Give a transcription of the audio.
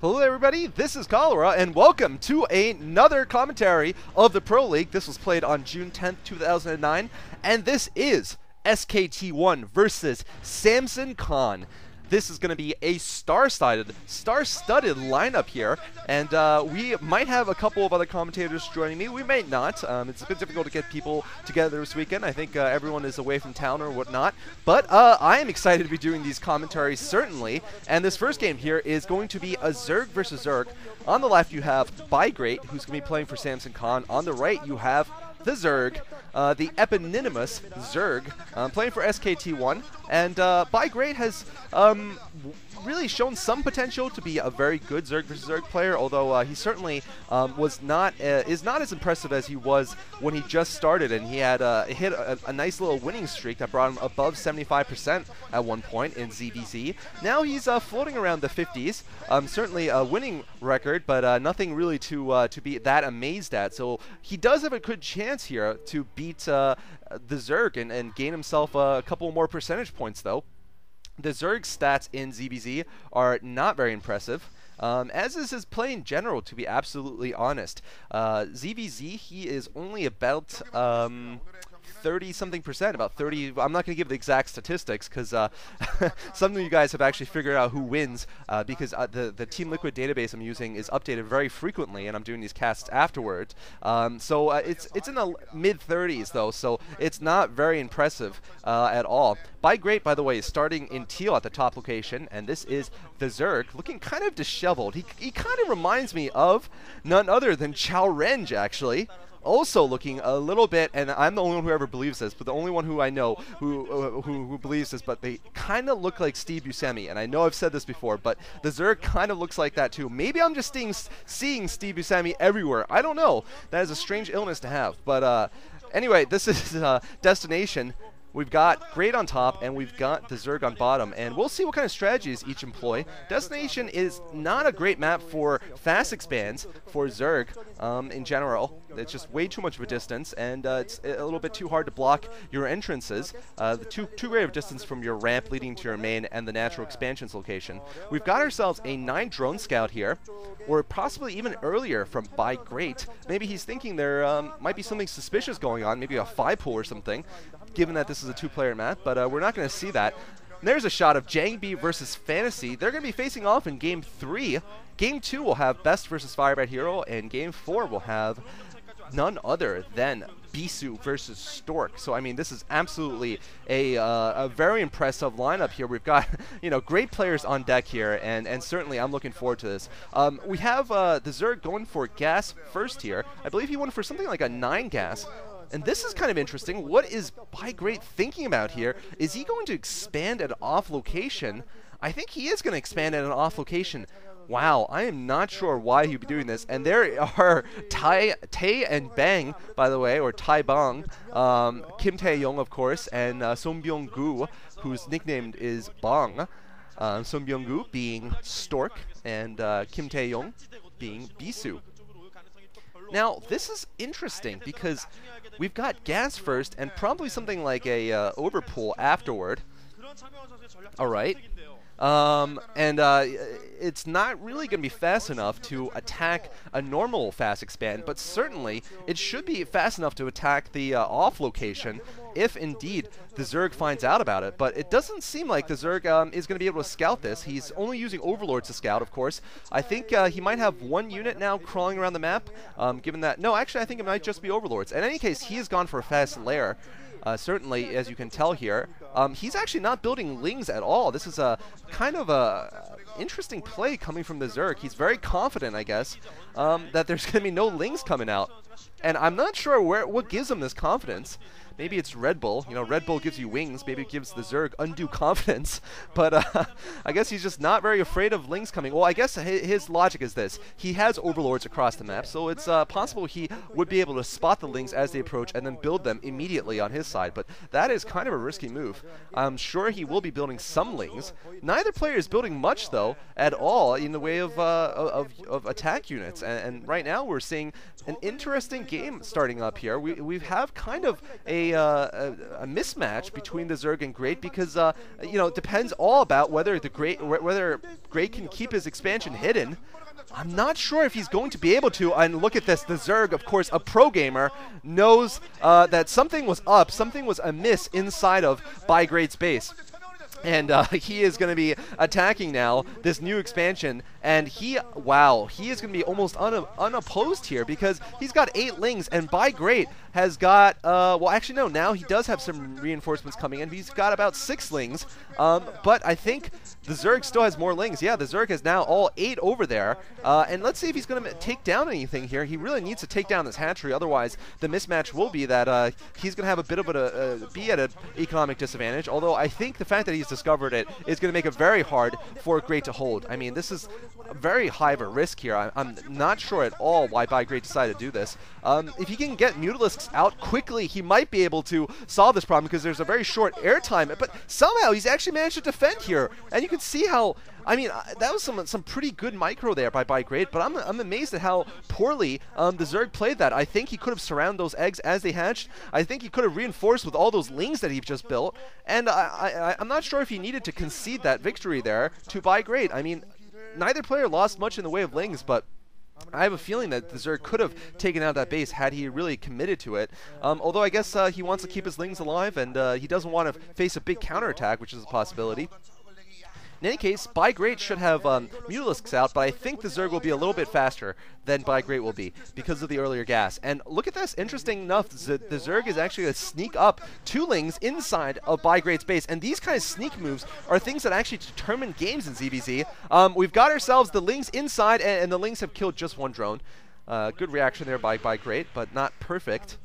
Hello everybody, this is Cholera, and welcome to another commentary of the Pro League. This was played on June 10th, 2009, and this is SKT1 versus Samson Khan. This is going to be a star-studded lineup here, and we might have a couple of other commentators joining me. We may not. It's a bit difficult to get people together this weekend. I think everyone is away from town or whatnot, but I am excited to be doing these commentaries, certainly. And this first game here is going to be a Zerg versus Zerg. On the left, you have Great, who's going to be playing for Samson Khan. On the right, you have TheZerg, the eponymous Zerg, playing for SKT1, and Great has really shown some potential to be a very good Zerg versus Zerg player, although he certainly is not as impressive as he was when he just started, and he had hit a nice little winning streak that brought him above 75% at one point in ZVZ. Now he's floating around the 50s, certainly a winning record, but nothing really to be that amazed at. So he does have a good chance here to beat the Zerg and gain himself a couple more percentage points, though. The Zerg stats in ZVZ are not very impressive, as is his play in general, to be absolutely honest. ZVZ, he is only about 30-something%, about 30. I'm not going to give the exact statistics because some of you guys have actually figured out who wins because the Team Liquid database I'm using is updated very frequently, and I'm doing these casts afterwards. So it's in the mid-30s though, so it's not very impressive at all. Great, by the way, is starting in Teal at the top location, and this is TheZerg, looking kind of disheveled. He kind of reminds me of none other than CholeraSC, actually. Also looking a little bit, and I'm the only one who ever believes this, but the only one who I know who believes this, but they kind of look like Steve Buscemi, and I know I've said this before, but the Zerg kind of looks like that too. Maybe I'm just seeing Steve Buscemi everywhere. I don't know. That is a strange illness to have. But anyway, this is Destination. We've got Great on top, and we've got the Zerg on bottom, and we'll see what kind of strategies each employ. Destination is not a great map for fast expands for Zerg in general. It's just way too much of a distance, and it's a little bit too hard to block your entrances. Too great of a distance from your ramp leading to your main and the natural expansions location. We've got ourselves a 9 drone scout here, or possibly even earlier from Great. Maybe he's thinking there might be something suspicious going on, maybe a 5 pool or something, given that this is a 2-player map, but we're not going to see that. And there's a shot of Jangbi versus Fantasy. They're going to be facing off in Game 3. Game 2 will have Best versus Firebat Hero, and Game 4 will have none other than Bisu versus Stork. So I mean, this is absolutely a very impressive lineup here. We've got great players on deck here, and certainly I'm looking forward to this. We have the Zerg going for gas first here. I believe he went for something like a 9 gas. And this is kind of interesting. What is Great thinking about here? Is he going to expand at off location? I think he is going to expand at an off location. Wow, I am not sure why he'd be doing this. And there are Tae and Bang, by the way, or Tai Bang, Kim Tae-young, of course, and Song Byung-gu, whose nickname is Bang. Song Byung-gu being Stork, and Kim Tae-young being Bisu. Now, this is interesting because we've got gas first and probably something like a overpool afterward. Alright. It's not really going to be fast enough to attack a normal fast expand, but certainly it should be fast enough to attack the off location if indeed the Zerg finds out about it. But it doesn't seem like the Zerg is going to be able to scout this. He's only using Overlords to scout, of course. I think he might have 1 unit now crawling around the map, given that... No, actually, I think it might just be Overlords. In any case, he has gone for a fast lair. Certainly, as you can tell here, he's actually not building Lings at all. This is a kind of a interesting play coming from the Zerg. He's very confident, I guess, that there's going to be no Lings coming out. And I'm not sure what gives him this confidence. Maybe it's Red Bull. Red Bull gives you wings. Maybe it gives the Zerg undue confidence. But I guess he's just not very afraid of Lings coming. Well, I guess his logic is this. He has Overlords across the map, so it's possible he would be able to spot the Lings as they approach and then build them immediately on his side. But that is kind of a risky move. I'm sure he will be building some Lings. Neither player is building much, though, at all in the way of attack units. And right now we're seeing an interesting game starting up here. We have kind of a mismatch between the Zerg and Great because you know, it depends all about whether Great can keep his expansion hidden. I'm not sure if he's going to be able to, and look at this, the Zerg, of course, a pro gamer, knows that something was up, something was amiss inside of By Great's base. And he is going to be attacking now this new expansion, and wow, he is going to be almost unopposed here because he's got 8 lings, and By Great has got, well, actually no, now he does have some reinforcements coming in. He's got about 6 lings, but I think the Zerg still has more lings. Yeah, the Zerg has now all 8 over there, and let's see if he's going to take down anything here. He really needs to take down this hatchery, otherwise the mismatch will be that he's going to have a bit of be at an economic disadvantage, although I think the fact that he's discovered it is going to make it very hard for Great to hold. I mean, this is very high of a risk here. I'm not sure at all why By Great decided to do this. If he can get Mutalisks out quickly, he might be able to solve this problem because there's a very short airtime, but somehow he's actually managed to defend here, and you can see how, I mean, that was some pretty good micro there by Great, but I'm amazed at how poorly the Zerg played that. I think he could have surrounded those eggs as they hatched. I think he could have reinforced with all those lings that he just built, and I'm not sure if he needed to concede that victory there to By Great. I mean, neither player lost much in the way of lings, but I have a feeling that the Zerg could have taken out that base had he really committed to it. Although I guess he wants to keep his lings alive, and he doesn't want to face a big counterattack, which is a possibility. In any case, By Great should have Mutalisks out, but I think the Zerg will be a little bit faster than By Great will be because of the earlier gas. And look at this, interesting enough, the Zerg is actually going to sneak up 2 lings inside of By Great's base, and these kind of sneak moves are things that actually determine games in ZVZ. We've got ourselves the lings inside, and the lings have killed just 1 drone. Good reaction there by Great, but not perfect.